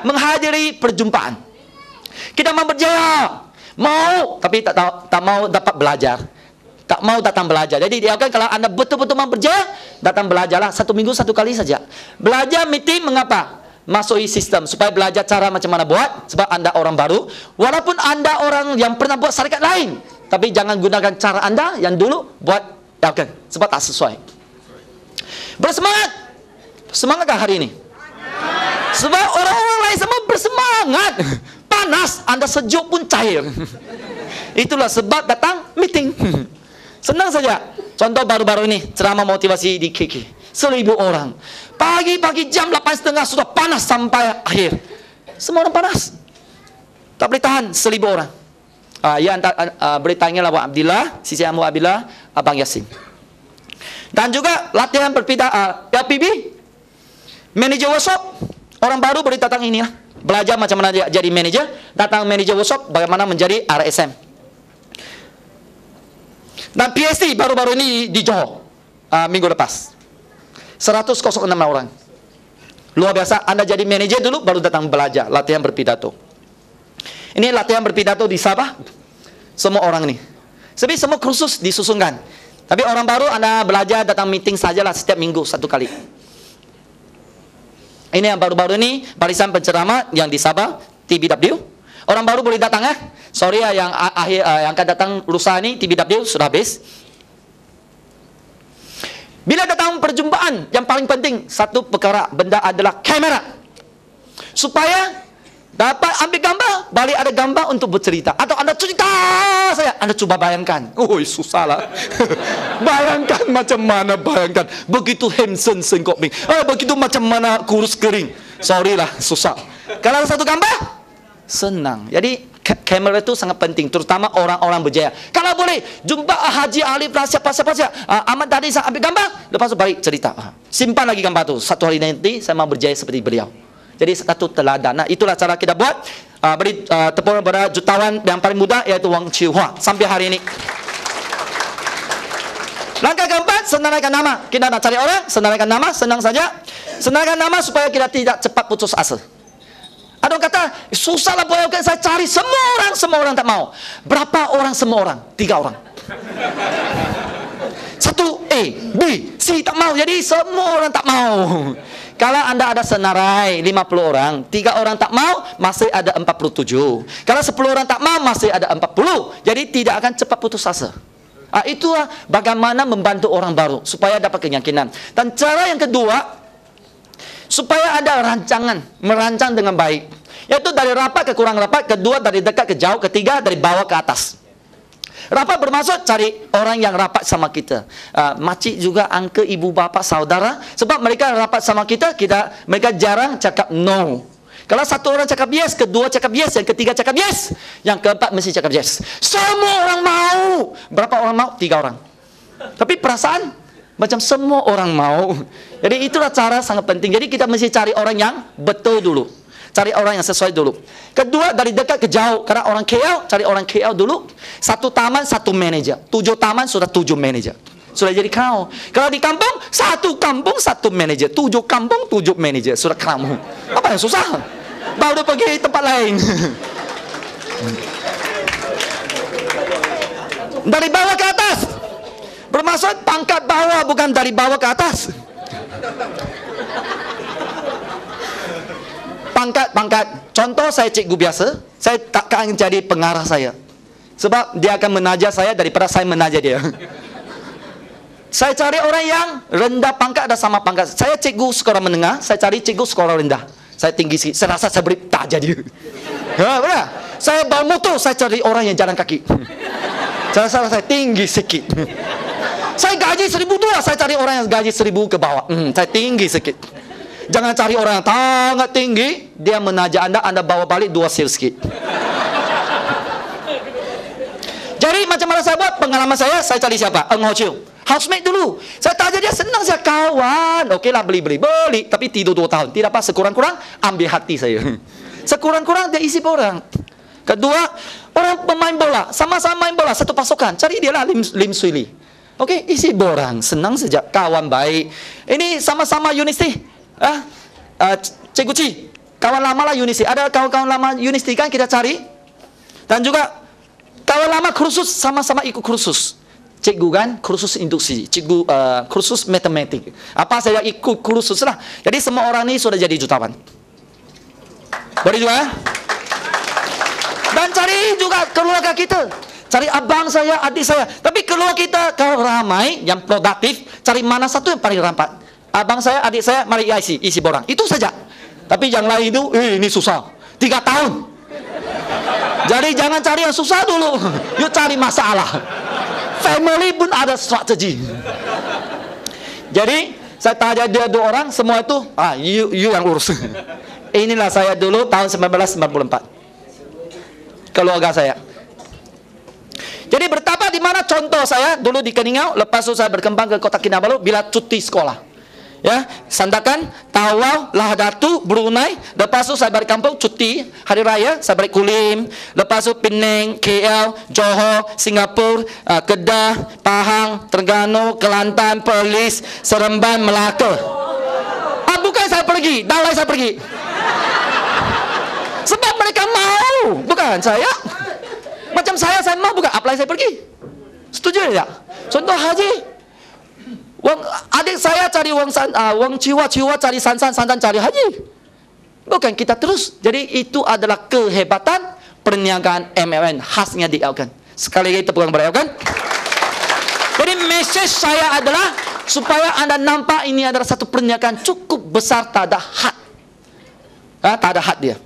menghadiri perjumpaan. Kita mau berjaya, mau, tapi tak mau dapat belajar. Tak mau datang belajar. Jadi dia akan, kalau anda betul-betul mau berjaya, datang belajarlah 1 minggu 1 kali saja. Belajar meeting mengapa? Masuki sistem supaya belajar cara macam mana buat. Sebab anda orang baru, walaupun anda orang yang pernah buat syarikat lain, tapi jangan gunakan cara anda yang dulu buat yakin, sebab tak sesuai. Bersemangat. Semangatkah hari ini? Sebab orang-orang lain semua bersemangat. Panas, anda sejuk pun cair. Itulah sebab datang meeting. Senang saja. Contoh baru-baru ini ceramah motivasi di KK. 1000 orang. Pagi-pagi jam 8.30 sudah panas sampai akhir. Semua orang panas. Tak boleh tahan 1000 orang. Ya, boleh tanyalah Abang Abdillah, Sisi Amu Abdillah, Abang Yasin. Dan juga latihan berpindah LPB, manager workshop. Orang baru boleh datang ini lah. Belajar macam mana jadi manager. Datang manager workshop, bagaimana menjadi RSM. Dan PhD baru-baru ini di Johor minggu lepas 106 orang. Luar biasa. Anda jadi manajer dulu baru datang belajar latihan berpidato. Ini latihan berpidato di Sabah. Semua orang ini. Sebab semua kursus disusunkan. Tapi orang baru anda belajar datang meeting sajalah setiap minggu 1 kali. Ini yang baru-baru ini barisan penceramah yang di Sabah TBW. Orang baru boleh datang Sorry yang akan datang lusa ni TBW sudah habis. Bila datang perjumpaan, yang paling penting satu perkara benda adalah kamera. Supaya dapat ambil gambar, balik ada gambar untuk bercerita. Atau anda cerita saya, anda cuba bayangkan. Susah lah. Bayangkan macam mana, bayangkan. Begitu handsome sengkok bing. Begitu macam mana kurus kering. Sorry lah, susah. Kalau ada satu gambar, senang. Jadi kamera itu sangat penting, terutama orang-orang berjaya. Kalau boleh jumpa Haji Alif lah, siapa Ahmad tadi saya ambil gambar, lepas itu balik cerita. Simpan lagi gambar tu. Satu hari nanti saya mau berjaya seperti beliau. Jadi satu teladan. Nah, itulah cara kita buat. Beri tepuk kepada jutawan yang paling muda, iaitu Wang Chiu-hua sampai hari ini. Langkah keempat, senaraikan nama. Kita nak cari orang, senaraikan nama, senang saja. Senaraikan nama supaya kita tidak cepat putus asa. Ada orang kata, susahlah boy, saya cari semua orang tak mau. Berapa orang semua orang? 3 orang. 1 A, B, C tak mau. Jadi semua orang tak mau. Kalau anda ada senarai 50 orang, 3 orang tak mau, masih ada 47. Kalau 10 orang tak mau, masih ada 40. Jadi tidak akan cepat putus asa. Itulah bagaimana membantu orang baru supaya dapat keyakinan. Dan cara yang kedua, supaya ada rancangan, merancang dengan baik. Yaitu dari rapat ke kurang rapat, kedua dari dekat ke jauh, ketiga dari bawah ke atas. Rapat bermaksud cari orang yang rapat sama kita. Makcik juga, uncle, ibu, bapa, saudara. Sebab mereka rapat sama kita, mereka jarang cakap no. Kalau satu orang cakap yes, kedua cakap yes, yang ketiga cakap yes, yang keempat mesti cakap yes. Semua orang mau. Berapa orang mau? 3 orang. Tapi perasaan macam semua orang mau. Jadi itulah cara sangat penting. Jadi kita mesti cari orang yang betul dulu. Cari orang yang sesuai dulu. Kedua, dari dekat ke jauh. Karena orang KL, cari orang KL dulu. 1 taman, 1 manajer. 7 taman, sudah 7 manajer. Sudah jadi kau. Kalau di kampung, 1 kampung, 1 manajer. 7 kampung, 7 manajer. Sudah kamu. Apa yang susah? Baru pergi tempat lain. Dari bawah ke atas. Bermaksud pangkat bawah, bukan dari bawah ke atas. Pangkat. Contoh saya cikgu biasa, saya tak akan jadi pengarah saya. Sebab dia akan menaja saya daripada saya menaja dia. Saya cari orang yang rendah pangkat dan sama pangkat. Saya cikgu sekolah menengah, saya cari cikgu sekolah rendah. Saya tinggi sikit, saya rasa saya beri taja dia. Benar? Saya bawa motor, saya cari orang yang jalan kaki. Saya rasa saya tinggi sikit. Saya gaji 1.200, saya cari orang yang gaji 1.000 ke bawah. Saya tinggi sikit. Jangan cari orang yang sangat tinggi, dia menaja anda bawa balik 2 sel sikit. Jadi macam mana saya buat? Pengalaman saya cari siapa? Eng Ho Chiu. Housemate dulu. Saya tanya dia, senang saya kawan. Okeylah, beli. Tapi tidur 2 tahun. Tidak apa, sekurang-kurang ambil hati saya. Sekurang-kurang dia isi orang. Kedua, orang pemain bola. Sama-sama main bola, satu pasukan. Cari dia lah Lim Swee Lee. Okey, isi borang. Senang saja. Kawan baik. Ini sama-sama universiti. Cikgu Ci. kawan lama lah Unisi. Ada kawan-kawan lama Unisi kan kita cari. Dan juga kawan lama kursus, sama-sama ikut kursus. Cikgu kan, kursus induksi, cikgu kursus matematik. Apa saya ikut kursus lah. Jadi semua orang ini sudah jadi jutawan. Boleh juga. Dan cari juga keluarga kita. Cari abang saya, adik saya. Tapi keluarga kita kalau ramai, yang produktif, cari mana satu yang paling rapat. Abang saya, adik saya, mari isi borang. Itu saja. Tapi yang lain itu, ini susah. 3 tahun. Jadi jangan cari yang susah dulu. Yuk cari masalah. Family pun ada strategi. Jadi saya tanya dia 2 orang, semua itu you yang urus. Inilah saya dulu tahun 1994. Keluarga saya. Jadi betapa di mana contoh saya dulu di Keningau, lepas itu saya berkembang ke Kota Kinabalu bila cuti sekolah. Ya, Sandakan, Tawau, Lahadatu, Brunei. Lepas itu saya balik kampung cuti hari raya, saya balik Kulim. Lepas itu Penang, KL, Johor, Singapura, Kedah, Pahang, Terengganu, Kelantan, Perlis, Seremban, Melaka. Bukan saya pergi, Dalai saya pergi. Sebab mereka mau, bukan saya. Macam saya mau bukan, apply saya pergi. Setuju ya? Contoh haji. Adik saya cari wang ciwa cari sansan cari haji. Bukan kita terus. Jadi itu adalah kehebatan perniagaan MLM khasnya di Elkan. Sekali lagi tepuk tangan beri Elkan. Jadi message saya adalah supaya Anda nampak ini adalah satu perniagaan cukup besar, tak ada had. Tak ada had dia.